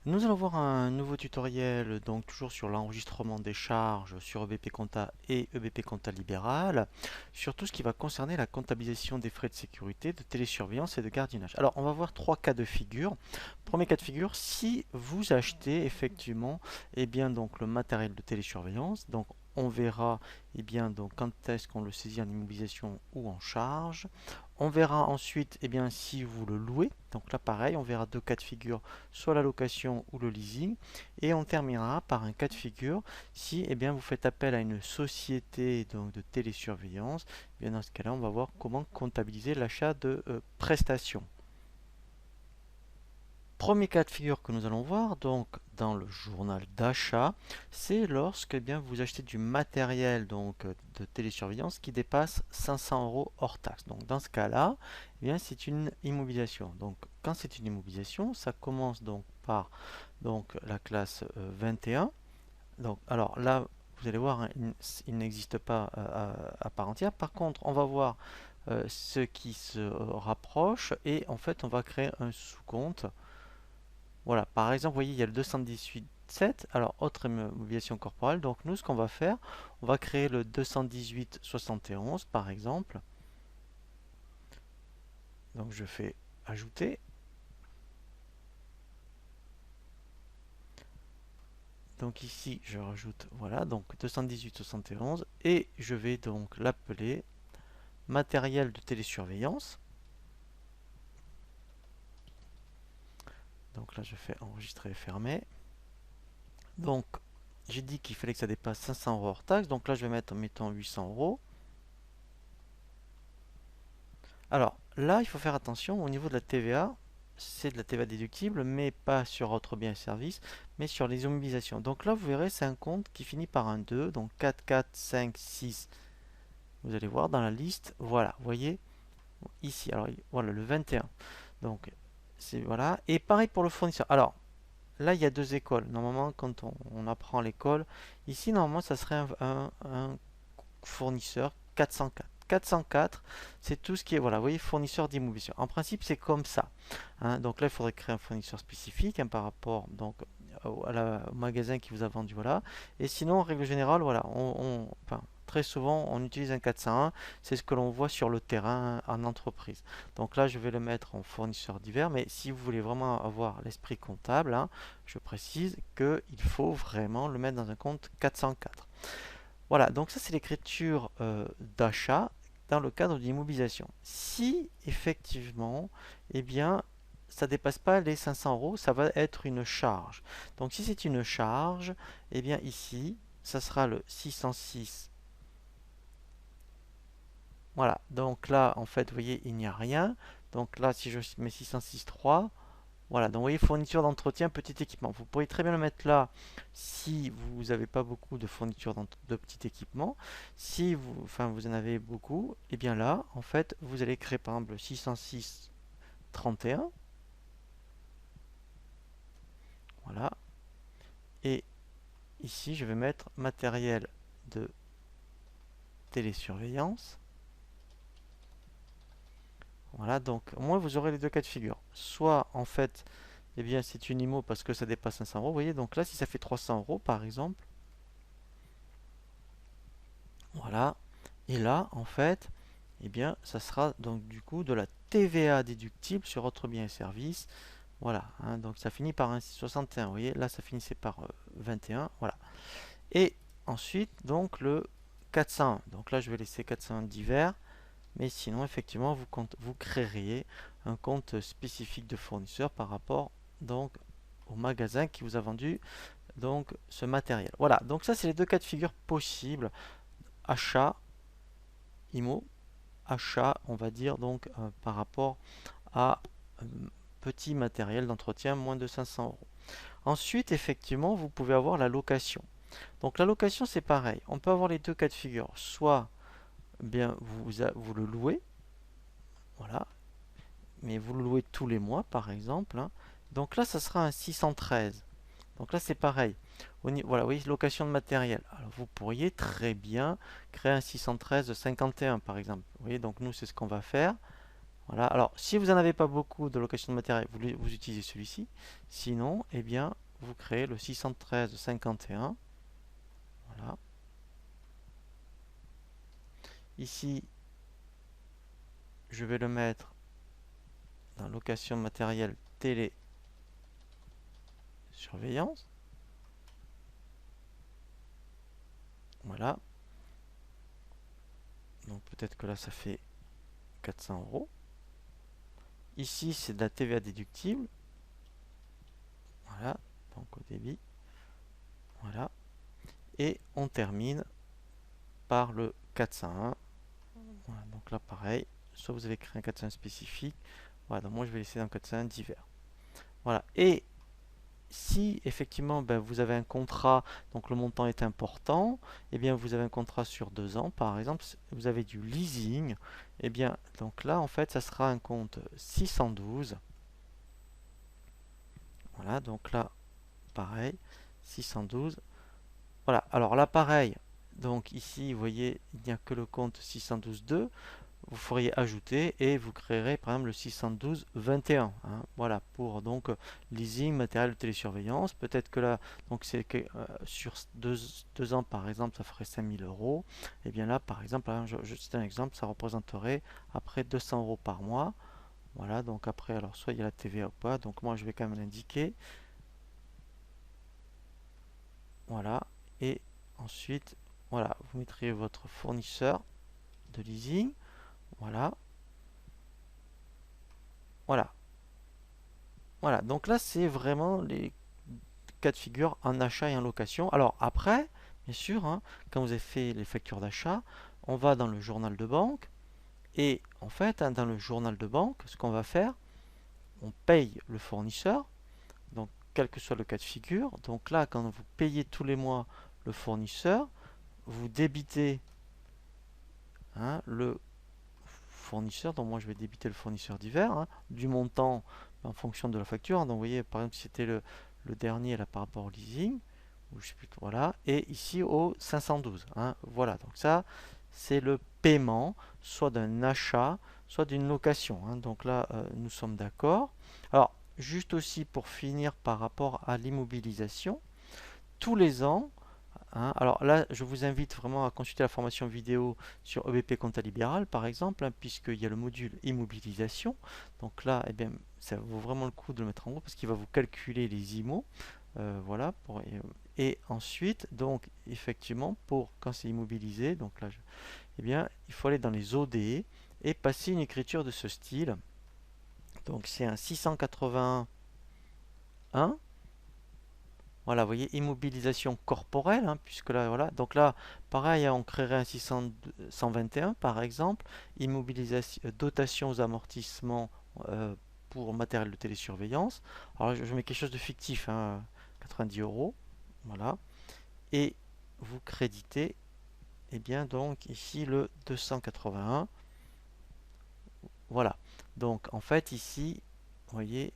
Nous allons voir un nouveau tutoriel, donc toujours sur l'enregistrement des charges sur EBP Compta et EBP Compta Libéral, sur tout ce qui va concerner la comptabilisation des frais de sécurité, de télésurveillance et de gardiennage. Alors, on va voir trois cas de figure. Premier cas de figure, si vous achetez effectivement, donc le matériel de télésurveillance, donc on verra donc quand est-ce qu'on le saisit en immobilisation ou en charge. On verra ensuite si vous le louez. Donc là pareil, on verra deux cas de figure, soit la location ou le leasing. Et on terminera par un cas de figure si vous faites appel à une société donc, de télésurveillance. Dans ce cas-là, on va voir comment comptabiliser l'achat de prestations. Premier cas de figure que nous allons voir, donc dans le journal d'achat, c'est lorsque vous achetez du matériel de télésurveillance qui dépasse 500 euros hors taxe. Donc dans ce cas-là, c'est une immobilisation. Donc quand c'est une immobilisation, ça commence donc par la classe 21. Donc alors là, vous allez voir, hein, il n'existe pas à part entière. Par contre, on va voir ce qui se rapproche et en fait, on va créer un sous-compte. Voilà, par exemple, vous voyez, il y a le 218.7, alors autre immobilisation corporelle. Donc nous, ce qu'on va faire, on va créer le 218.71, par exemple. Donc je fais ajouter. Donc ici, je rajoute, voilà, donc 218.71, et je vais donc l'appeler matériel de télésurveillance. Donc là, je fais enregistrer et fermer. Donc, j'ai dit qu'il fallait que ça dépasse 500 euros hors taxe. Donc là, je vais mettre, mettons, 800 euros. Alors là, il faut faire attention au niveau de la TVA. C'est de la TVA déductible, mais pas sur autres biens et services, mais sur les immobilisations. Donc là, vous verrez, c'est un compte qui finit par un 2, donc 4, 4, 5, 6. Vous allez voir dans la liste, voilà, vous voyez, ici, alors voilà, le 21. Donc, c'est voilà. Et pareil pour le fournisseur. Alors, là, il y a deux écoles. Normalement, quand on apprend l'école, ici, normalement, ça serait un fournisseur 404. 404, c'est tout ce qui est, voilà, vous voyez, fournisseur d'immobilisation. En principe, c'est comme ça. Hein. Donc là, il faudrait créer un fournisseur spécifique par rapport au magasin qui vous a vendu, voilà. Et sinon, en règle générale, voilà, enfin, très souvent, on utilise un 401. C'est ce que l'on voit sur le terrain en entreprise. Donc là, je vais le mettre en fournisseur divers. Mais si vous voulez vraiment avoir l'esprit comptable, hein, je précise qu'il faut vraiment le mettre dans un compte 404. Voilà, donc ça c'est l'écriture d'achat dans le cadre d'une immobilisation. Si effectivement, ça ne dépasse pas les 500 euros, ça va être une charge. Donc si c'est une charge, ici, ça sera le 606. Voilà, donc là, en fait, vous voyez, il n'y a rien. Donc là, si je mets 606.3, voilà, donc vous voyez, fourniture d'entretien, petit équipement. Vous pourriez très bien le mettre là si vous n'avez pas beaucoup de fourniture de petit équipement. Si vous en avez beaucoup, et bien là, en fait, vous allez créer par exemple 606.31. Voilà. Et ici, je vais mettre matériel de télésurveillance. Voilà, donc au moins vous aurez les deux cas de figure. Soit en fait, c'est une IMO parce que ça dépasse 500 euros. Vous voyez, donc là, si ça fait 300 euros par exemple, voilà. Et là, en fait, ça sera donc du coup de la TVA déductible sur autres biens et services. Voilà, hein, donc ça finit par un 61. Vous voyez, là, ça finissait par 21. Voilà. Et ensuite, donc le 401. Donc là, je vais laisser 401 divers. Mais sinon, effectivement, vous créeriez un compte spécifique de fournisseur par rapport donc au magasin qui vous a vendu donc ce matériel. Voilà, donc ça c'est les deux cas de figure possibles. Achat, IMO, achat, on va dire donc par rapport à petit matériel d'entretien moins de 500 euros. Ensuite, effectivement, vous pouvez avoir la location. Donc la location, c'est pareil. On peut avoir les deux cas de figure. Soit vous le louez, voilà, mais vous le louez tous les mois, par exemple. Hein. Donc là, ça sera un 613. Donc là, c'est pareil. Voilà, vous voyez, location de matériel. Alors, vous pourriez très bien créer un 613 de 51, par exemple. Vous voyez, donc nous, c'est ce qu'on va faire. Voilà. Alors, si vous n'en avez pas beaucoup de location de matériel, vous utilisez celui-ci. Sinon, eh bien, vous créez le 613,51. Voilà. Ici, je vais le mettre dans location de matériel télésurveillance. Voilà. Donc peut-être que là, ça fait 400 euros. Ici, c'est de la TVA déductible. Voilà. Donc au débit. Voilà. Et on termine par le 401. Voilà, donc là, pareil. Soit vous avez créé un 401 spécifique. Voilà, donc moi, je vais laisser dans 401 divers. Voilà. Et si effectivement ben, vous avez un contrat, donc le montant est important, et bien vous avez un contrat sur 2 ans, par exemple, vous avez du leasing, et bien donc là en fait ça sera un compte 612. Voilà, donc là pareil, 612. Voilà, alors là pareil, donc ici vous voyez il n'y a que le compte 612.2. Vous feriez ajouter et vous créerez par exemple le 612-21. Hein, voilà, pour donc leasing, matériel de télésurveillance. Peut-être que là, donc c'est que sur 2 ans par exemple, ça ferait 5000 euros. Et bien là, par exemple, hein, c'est un exemple, ça représenterait après 200 euros par mois. Voilà, donc après, alors soit il y a la TVA ou pas. Donc moi, je vais quand même l'indiquer. Voilà, et ensuite, voilà, vous mettriez votre fournisseur de leasing. Voilà, voilà. Voilà, donc là c'est vraiment les cas de figure en achat et en location. Alors après, bien sûr, hein, quand vous avez fait les factures d'achat, on va dans le journal de banque et en fait, hein, dans le journal de banque, ce qu'on va faire, on paye le fournisseur, donc quel que soit le cas de figure. Donc là, quand vous payez tous les mois le fournisseur, vous débitez hein, le fournisseur, donc moi je vais débiter le fournisseur divers, hein, du montant en fonction de la facture. Donc vous voyez, par exemple, si c'était le dernier là par rapport au leasing, ou je sais plus, voilà, et ici au 512. Hein, voilà, donc ça, c'est le paiement, soit d'un achat, soit d'une location. Hein, donc là, nous sommes d'accord. Alors, juste aussi pour finir par rapport à l'immobilisation, tous les ans, hein, alors là, je vous invite vraiment à consulter la formation vidéo sur EBP Compta Libéral, par exemple, hein, puisqu'il y a le module immobilisation. Donc là, eh bien, ça vaut vraiment le coup de le mettre en gros parce qu'il va vous calculer les IMO. Voilà. Et ensuite, donc, effectivement, pour quand c'est immobilisé, donc là, eh bien, il faut aller dans les ODE et passer une écriture de ce style. Donc, c'est un 681. Voilà, vous voyez, immobilisation corporelle, hein, puisque là, voilà. Donc là, pareil, hein, on créerait un 121 par exemple. Immobilisation, dotation aux amortissements pour matériel de télésurveillance. Alors, je mets quelque chose de fictif, hein, 90 euros. Voilà. Et vous créditez, eh bien, donc ici le 281. Voilà. Donc, en fait, ici, vous voyez,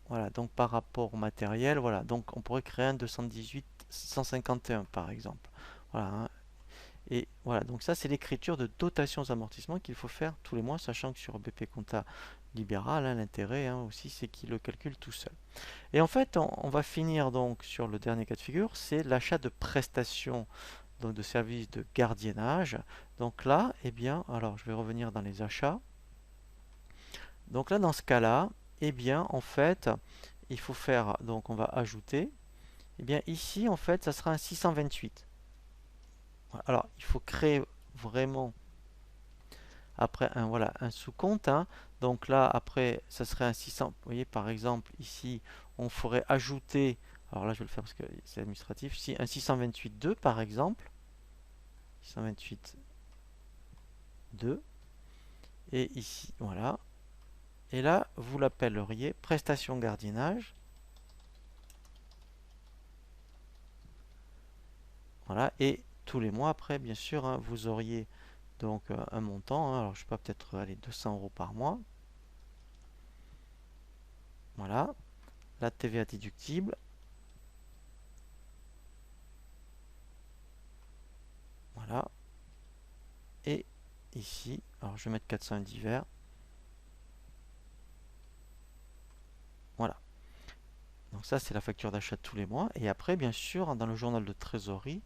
voilà, donc par rapport au matériel, voilà, donc on pourrait créer un 218 151 par exemple. Voilà, hein. Et voilà, donc ça c'est l'écriture de dotation aux amortissements qu'il faut faire tous les mois, sachant que sur BP Compta Libéral, hein, l'intérêt hein, aussi c'est qu'il le calcule tout seul. Et en fait, on va finir donc sur le dernier cas de figure, c'est l'achat de prestations, donc de services de gardiennage. Donc là, eh bien, alors je vais revenir dans les achats. Donc là, dans ce cas-là, eh bien, en fait, il faut faire, donc on va ajouter. Eh bien, ici, en fait, ça sera un 628. Alors, il faut créer vraiment après un, voilà, un sous-compte. Hein. Donc là, après, ça serait un 600. Vous voyez, par exemple, ici, on ferait ajouter. Alors là, je vais le faire parce que c'est administratif. Ici, un 628.2, par exemple. 628.2. Et ici, voilà. Et là, vous l'appelleriez prestation gardiennage. Voilà. Et tous les mois après, bien sûr, hein, vous auriez donc un montant. Hein, alors, je sais pas, peut-être aller 200 euros par mois. Voilà. La TVA déductible. Voilà. Et ici, alors je vais mettre 400 divers. Donc ça, c'est la facture d'achat de tous les mois. Et après, bien sûr, dans le journal de trésorerie,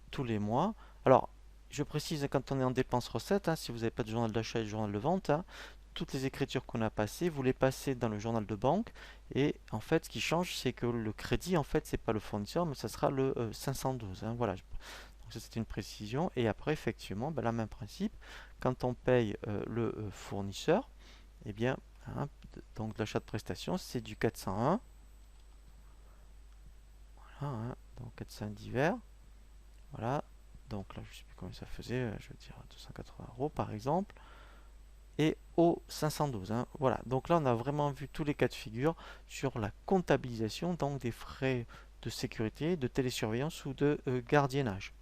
tous les mois. Alors, je précise quand on est en dépenses recettes, hein, si vous n'avez pas de journal d'achat et de journal de vente, hein, toutes les écritures qu'on a passées, vous les passez dans le journal de banque. Et en fait, ce qui change, c'est que le crédit, en fait, c'est pas le fournisseur, mais ça sera le 512, hein, voilà. Donc ça, c'est une précision. Et après, effectivement, ben, le même principe. Quand on paye le fournisseur, eh bien, hein, donc l'achat de prestations, c'est du 401. Voilà, hein, donc 401 divers. Voilà. Donc là, je ne sais plus combien ça faisait, je vais dire 280 euros par exemple. Et au 512, hein. Voilà. Donc là, on a vraiment vu tous les cas de figure sur la comptabilisation donc des frais de sécurité, de télésurveillance ou de gardiennage.